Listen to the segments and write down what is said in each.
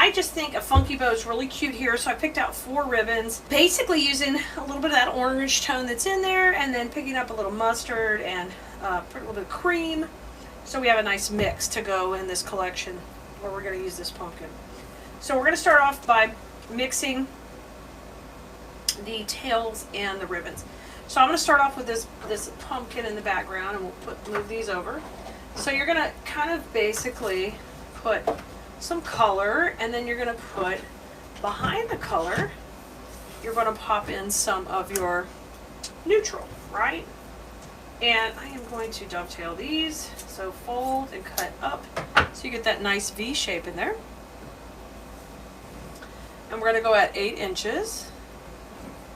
I just think a funky bow is really cute here, so I picked out 4 ribbons, basically using a little bit of that orange tone that's in there, and then picking up a little mustard and a little bit of cream. So we have a nice mix to go in this collection where we're going to use this pumpkin. So we're going to start off by mixing the tails and the ribbons. So I'm going to start off with this pumpkin in the background, and we'll move these over. So you're going to kind of basically put some color, and then you're going to put behind the color, you're going to pop in some of your neutral, right? And I am going to dovetail these, so fold and cut up so you get that nice V shape in there. And we're going to go at 8 inches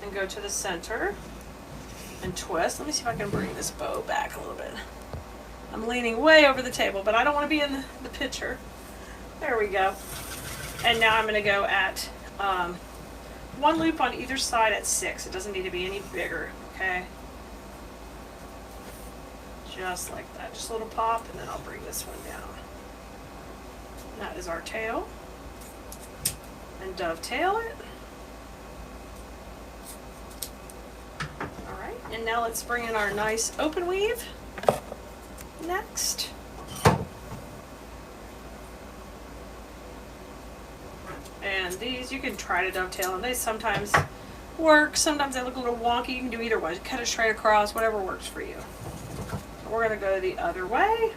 and go to the center and twist. Let me see if I can bring this bow back a little bit. I'm leaning way over the table, but I don't want to be in the picture. There we go. And now I'm going to go at 1 loop on either side at 6. It doesn't need to be any bigger, okay? Just like that. Just a little pop, and then I'll bring this one down. That is our tail. And dovetail it. Alright, and now let's bring in our nice open weave next. And these you can try to dovetail, and they sometimes work, sometimes they look a little wonky. You can do either way. Cut it straight across, whatever works for you. We're going to go the other way.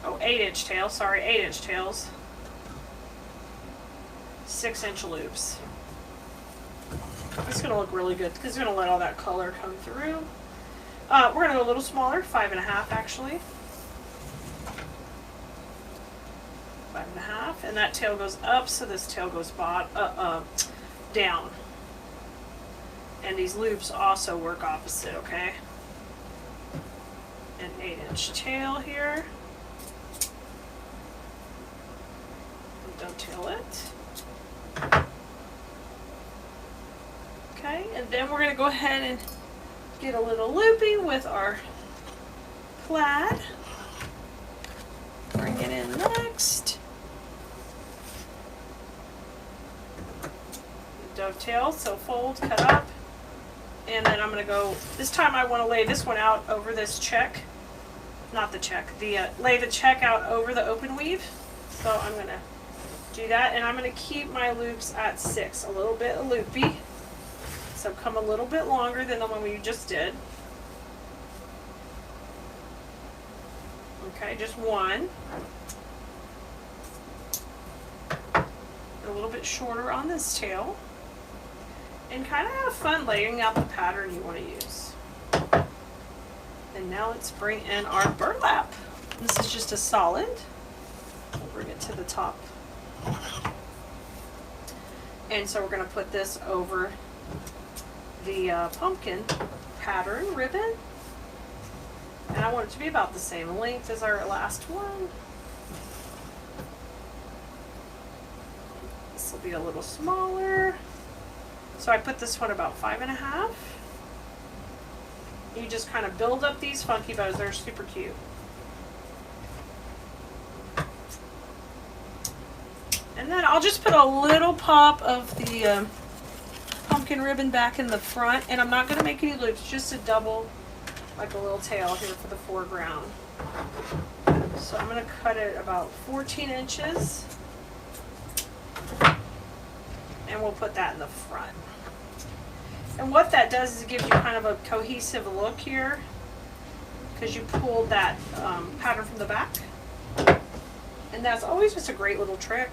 Oh, 8-inch tail, sorry, 8-inch tails. 6-inch loops. It's going to look really good because it's going to let all that color come through. We're going to go a little smaller, 5.5 actually. 5.5, and that tail goes up, so this tail goes down. And these loops also work opposite, okay? An 8-inch tail here. Dovetail it. Okay, and then we're going to go ahead and get a little looping with our plaid. Bring it in next. Dovetail, so fold, cut up. And then I'm going to go, this time I want to lay this one out over this check. Not the check, lay the check out over the open weave. So I'm going to do that, and I'm going to keep my loops at 6, a little bit loopy. So come a little bit longer than the one we just did. Okay, just one. A little bit shorter on this tail. And kind of have fun laying out the pattern you want to use. And now let's bring in our burlap. This is just a solid. We'll bring it to the top. And so we're going to put this over the pumpkin pattern ribbon. And I want it to be about the same length as our last one. This will be a little smaller. So I put this one about 5.5. You just kind of build up these funky bows. They're super cute. And then I'll just put a little pop of the pumpkin ribbon back in the front. And I'm not going to make any loops, just a double, like a little tail here for the foreground. So I'm going to cut it about 14 inches. And we'll put that in the front. And what that does is it gives you kind of a cohesive look here, because you pulled that pattern from the back. And that's always just a great little trick.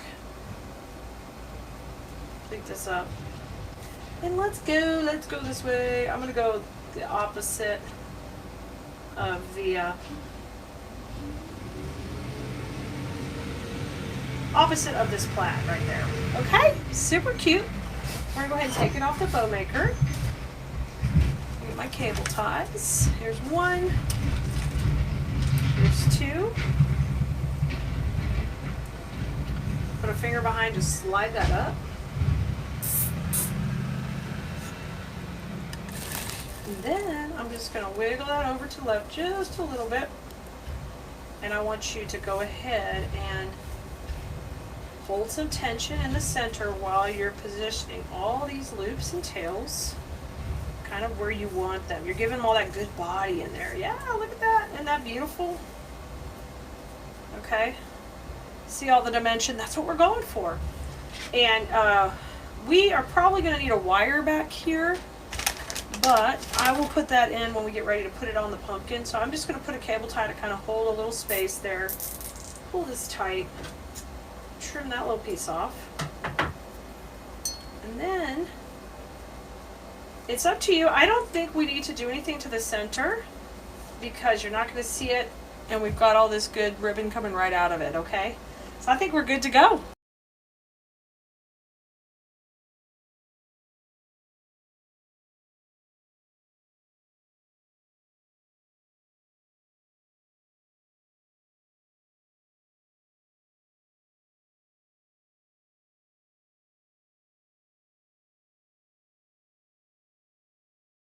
Pick this up. And let's go this way. I'm going to go the opposite of the opposite of this plaid right there. Okay, super cute. We're going to go ahead and take it off the bow maker. Get my cable ties. Here's one. Here's two. Put a finger behind, just slide that up. And then I'm just going to wiggle that over to the left just a little bit. And I want you to go ahead and hold some tension in the center while you're positioning all these loops and tails kind of where you want them. You're giving them all that good body in there. Yeah, look at that. Isn't that beautiful? Okay. See all the dimension? That's what we're going for. And we are probably going to need a wire back here, but I will put that in when we get ready to put it on the pumpkin. So I'm just going to put a cable tie to kind of hold a little space there. Pull this tight. Trim that little piece off. And then it's up to you. I don't think we need to do anything to the center because you're not going to see it, and we've got all this good ribbon coming right out of it, okay? So I think we're good to go.